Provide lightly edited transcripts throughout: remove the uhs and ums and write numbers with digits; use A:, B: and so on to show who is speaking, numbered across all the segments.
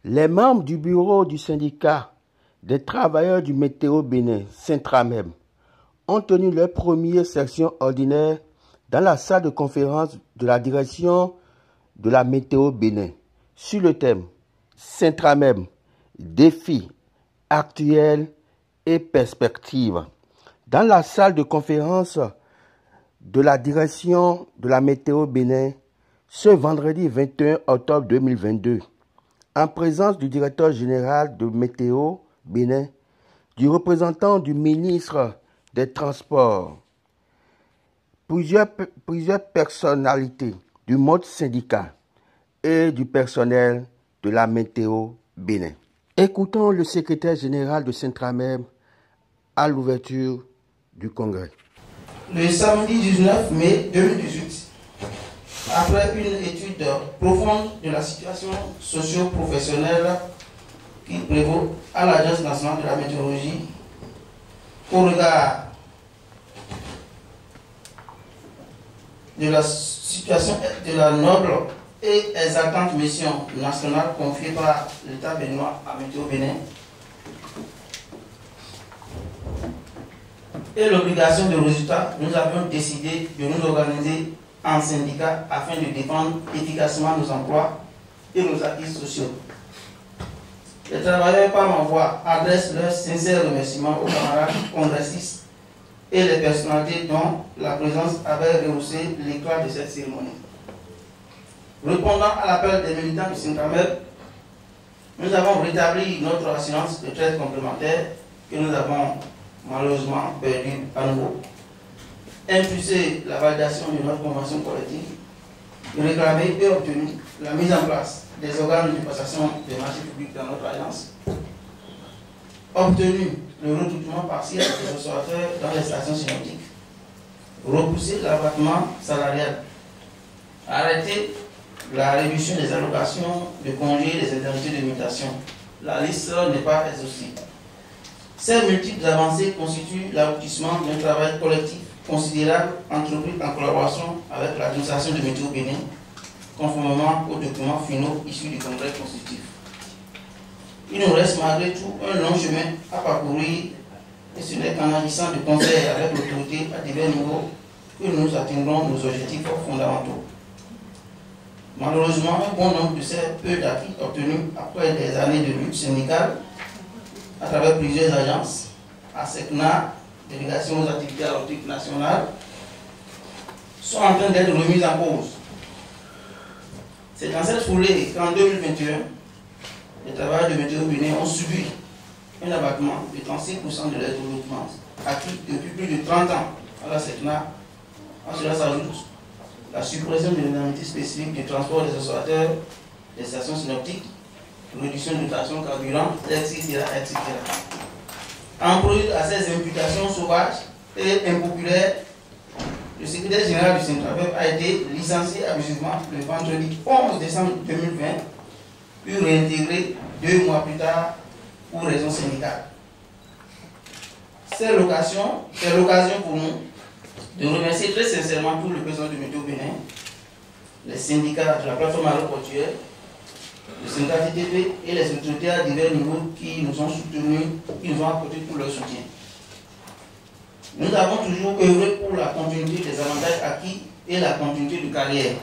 A: Les membres du bureau du syndicat des travailleurs du Météo Bénin, Centramem, ont tenu leur première session ordinaire dans la salle de conférence de la direction de la Météo Bénin sur le thème Centramem, défis actuels et perspectives. Dans la salle de conférence de la direction de la Météo Bénin, ce vendredi 21 octobre 2022, en présence du directeur général de Météo Bénin, du représentant du ministre des Transports, plusieurs personnalités du monde syndical et du personnel de la Météo Bénin. Écoutons le secrétaire général de Centramem à l'ouverture du congrès.
B: Le samedi 19 mai 2018, après une étude profonde de la situation socio-professionnelle qui prévaut à l'Agence nationale de la météorologie, au regard de la situation de la noble et exaltante mission nationale confiée par l'État béninois à Météo Bénin et l'obligation de résultat, nous avions décidé de nous organiser en syndicat afin de défendre efficacement nos emplois et nos acquis sociaux. Les travailleurs par ma voix adressent leurs sincères remerciements aux camarades congressistes et les personnalités dont la présence avait rehaussé l'éclat de cette cérémonie. Répondant à l'appel des militants du Centramem, nous avons rétabli notre assurance de retraite complémentaire que nous avons malheureusement perdue à nouveau, impulsé la validation de notre convention collective, réclamé et obtenu la mise en place des organes de passation des marchés publics dans notre alliance, obtenu le recrutement partiel des observateurs dans les stations synoptiques, repoussé l'abattement salarial, arrêté la réduction des allocations de congés et des indemnités de mutation. La liste n'est pas exhaustive. Ces multiples avancées constituent l'aboutissement d'un travail collectif considérable entrepris en collaboration avec l'administration de Météo Bénin, conformément aux documents finaux issus du congrès constitutif. Il nous reste malgré tout un long chemin à parcourir et ce n'est qu'en agissant de concert avec l'autorité à divers niveaux que nous atteindrons nos objectifs fondamentaux. Malheureusement, un bon nombre de ces peu d'acquis obtenus après des années de lutte syndicale à travers plusieurs agences, ASECNA, Délégation aux activités aéronautiques nationales, sont en train d'être remis en cause. C'est dans cette foulée qu'en 2021, les travailleurs de Météo Bénin ont subi un abattement de 36% de leurs développements acquis depuis plus de 30 ans à la SECNA. À cela s'ajoute la suppression de l'indemnité spécifique du transport des observateurs des stations synoptiques, réduction de dotation carburant, etc. En prélude à ces imputations sauvages et impopulaires, le secrétaire général du Centramem a été licencié abusivement le vendredi 11 décembre 2020, puis réintégré 2 mois plus tard pour raison syndicale. C'est l'occasion pour nous de remercier très sincèrement tout le personnel de Météo Bénin, les syndicats de la plateforme aéroportuaire, le syndicat TTP et les autorités à divers niveaux qui nous ont soutenus, qui nous ont apporté tout leur soutien. Nous avons toujours œuvré pour la continuité des avantages acquis et la continuité de carrière.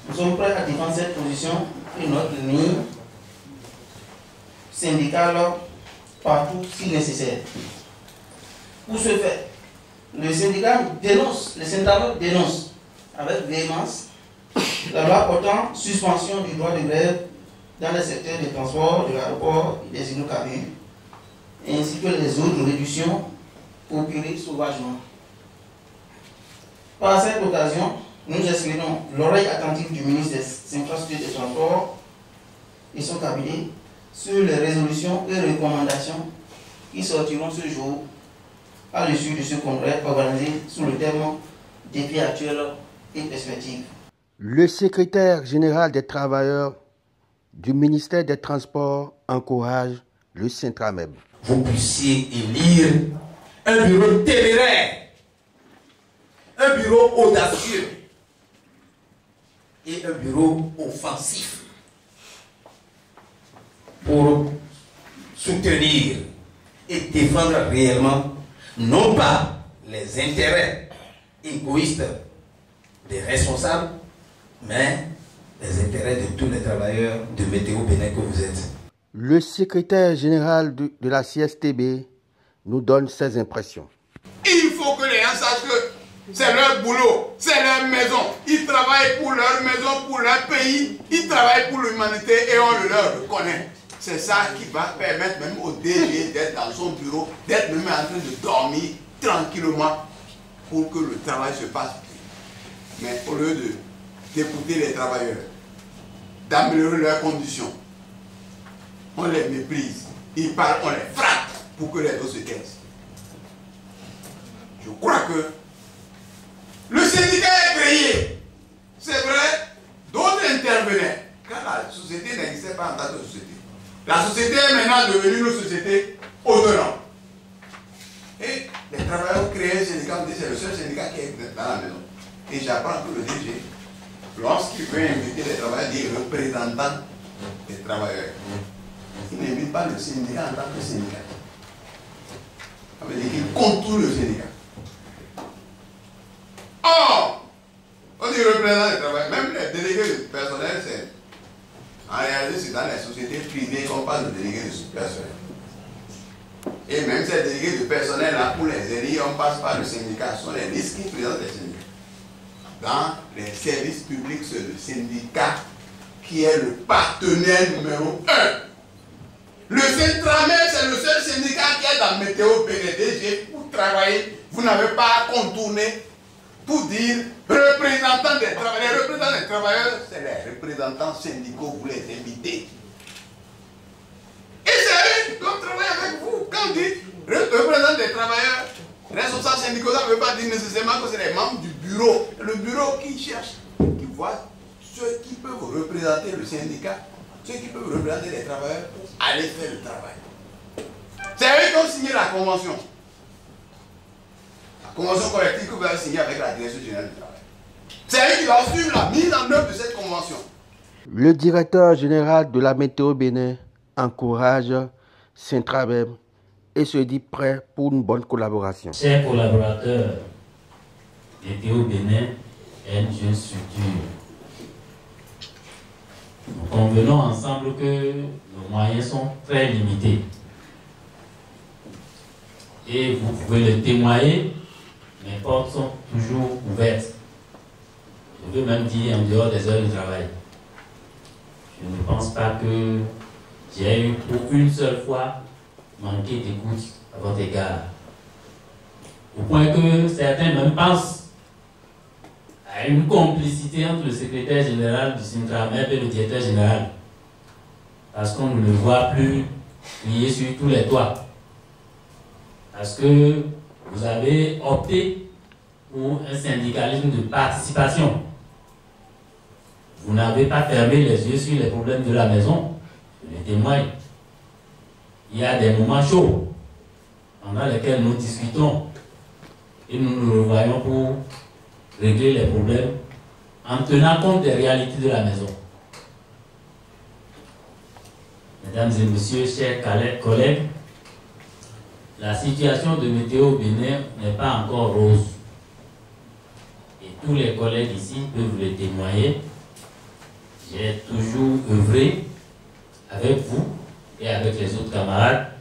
B: Nous sommes prêts à défendre cette position et notre ligne syndicale partout si nécessaire. Pour ce faire, le syndicat dénonce, le Centramem dénonce avec véhémence la loi portant suspension du droit de grève dans les secteurs des transports, de l'aéroport et des hydrocarbures, ainsi que les autres réductions opérées sauvagement. Par cette occasion, nous espérons l'oreille attentive du ministre des Infrastructures et des Transports et son cabinet sur les résolutions et recommandations qui sortiront ce jour à l'issue de ce congrès organisé sous le thème défis actuels et perspectives.
A: Le secrétaire général des travailleurs du ministère des Transports encourage le Centramem.
C: Vous puissiez élire un bureau téméraire, un bureau audacieux et un bureau offensif. pour soutenir et défendre réellement, non pas les intérêts égoïstes des responsables, mais les intérêts de tous les travailleurs de Météo Bénin que vous êtes.
A: Le secrétaire général de la CSTB nous donne ses impressions.
D: Il faut que les gens sachent que c'est leur boulot, c'est leur maison. Ils travaillent pour leur maison, pour leur pays, ils travaillent pour l'humanité et on le leur reconnaît. C'est ça qui va permettre même au DG d'être dans son bureau, d'être même en train de dormir tranquillement pour que le travail se passe bien. Mais au lieu d'écouter les travailleurs, d'améliorer leurs conditions, on les méprise. Ils parlent, on les frappe pour que les autres se taisent. Je crois que le syndicat est créé. C'est vrai, d'autres intervenaient. Car la société n'existait pas en tant que société. La société est maintenant devenue une société autonome. Et les travailleurs ont créé un syndicat, c'est le seul syndicat qui est dans la maison. Et j'apprends que le DG, lorsqu'il veut inviter les travailleurs, des représentants des travailleurs, il n'invite pas le syndicat en tant que syndicat. Ça veut dire qu'il contourne le syndicat. Or, on dit représentant des travailleurs, même les délégués du personnel, c'est en réalité, c'est dans les sociétés privées qu'on parle de délégués de personnel. Et même ces délégués de personnel, là, pour les aider, on passe par le syndicat. Ce sont les listes qui présentent les syndicats. Dans les services publics, c'est le syndicat qui est le partenaire numéro 1. Le Centramel, c'est le seul syndicat qui est dans Météo PNDG pour travailler. Vous n'avez pas à contourner pour dire représentants des travailleurs. Les représentants des travailleurs, c'est les représentants syndicaux, vous les invitez. Et c'est eux qui doivent travailler avec vous. Quand on dit représentants des travailleurs, responsables syndicaux, ça ne veut pas dire nécessairement que c'est les membres du bureau. Le bureau qui cherche, qui voit ceux qui peuvent représenter le syndicat, ceux qui peuvent représenter les travailleurs pour aller faire le travail. C'est eux qui ont signé la convention. Convention collective que vous avez signée avec la Direction générale du travail. C'est eux qui doivent suivre la mise en œuvre de cette convention.
A: Le directeur général de la Météo Bénin encourage Centramem et se dit prêt pour une bonne collaboration.
E: Chers collaborateurs, Météo Bénin est une jeune structure. Nous convenons ensemble que nos moyens sont très limités. Et vous pouvez le témoigner. Mes portes sont toujours ouvertes. Je veux même dire en dehors des heures de travail. Je ne pense pas que j'ai eu pour une seule fois manqué d'écoute à votre égard. Au point que certains même pensent à une complicité entre le secrétaire général du Centramel et le directeur général. Parce qu'on ne le voit plus crier sur tous les toits. Parce que vous avez opté pour un syndicalisme de participation. Vous n'avez pas fermé les yeux sur les problèmes de la maison. Je les témoigne. Il y a des moments chauds pendant lesquels nous discutons et nous nous revoyons pour régler les problèmes en tenant compte des réalités de la maison. Mesdames et messieurs, chers collègues, la situation de Météo Bénin n'est pas encore rose. Et tous les collègues ici peuvent le témoigner. J'ai toujours œuvré avec vous et avec les autres camarades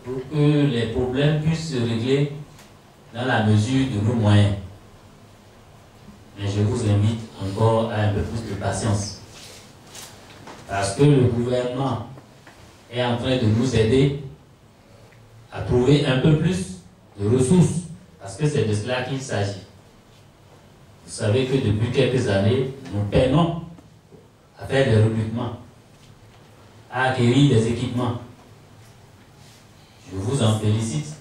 E: pour que les problèmes puissent se régler dans la mesure de nos moyens. Mais je vous invite encore à un peu plus de patience. Parce que le gouvernement est en train de nous aider à trouver un peu plus de ressources, parce que c'est de cela qu'il s'agit. Vous savez que depuis quelques années, nous peinons à faire des recrutements, à acquérir des équipements. Je vous en félicite,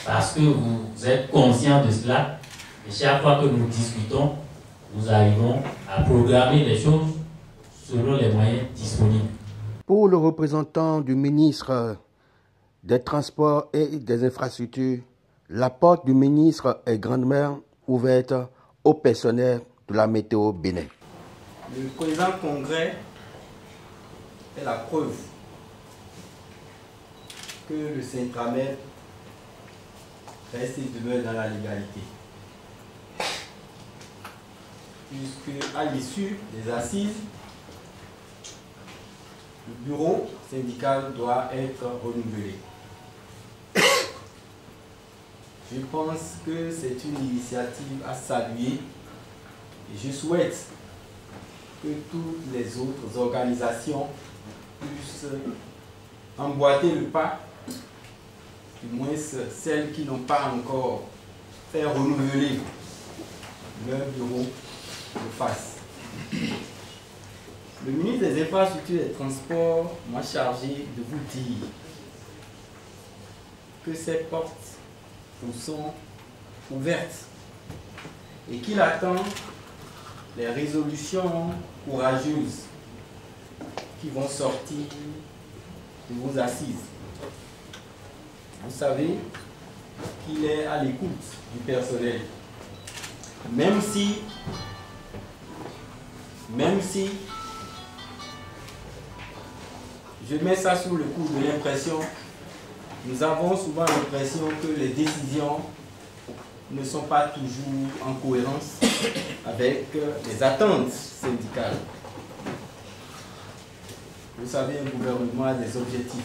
E: parce que vous êtes conscients de cela, et chaque fois que nous discutons, nous arrivons à programmer les choses selon les moyens disponibles.
A: Pour le représentant du ministre des Transports et des Infrastructures, la porte du ministre est grandement ouverte au personnel de la Météo Bénin.
F: Le président congrès est la preuve que le Centramel reste et demeure dans la légalité. Puisque à l'issue des assises, le bureau syndical doit être renouvelé. Je pense que c'est une initiative à saluer et je souhaite que toutes les autres organisations puissent emboîter le pas, du moins celles qui n'ont pas encore fait renouveler leur bureau le fassent. Le ministre des Infrastructures et des Transports m'a chargé de vous dire que ces portes nous sont ouvertes et qu'il attend les résolutions courageuses qui vont sortir de vos assises. Vous savez qu'il est à l'écoute du personnel. Même si je mets ça sous le coup de l'impression, nous avons souvent l'impression que les décisions ne sont pas toujours en cohérence avec les attentes syndicales. Vous savez, un gouvernement a des objectifs.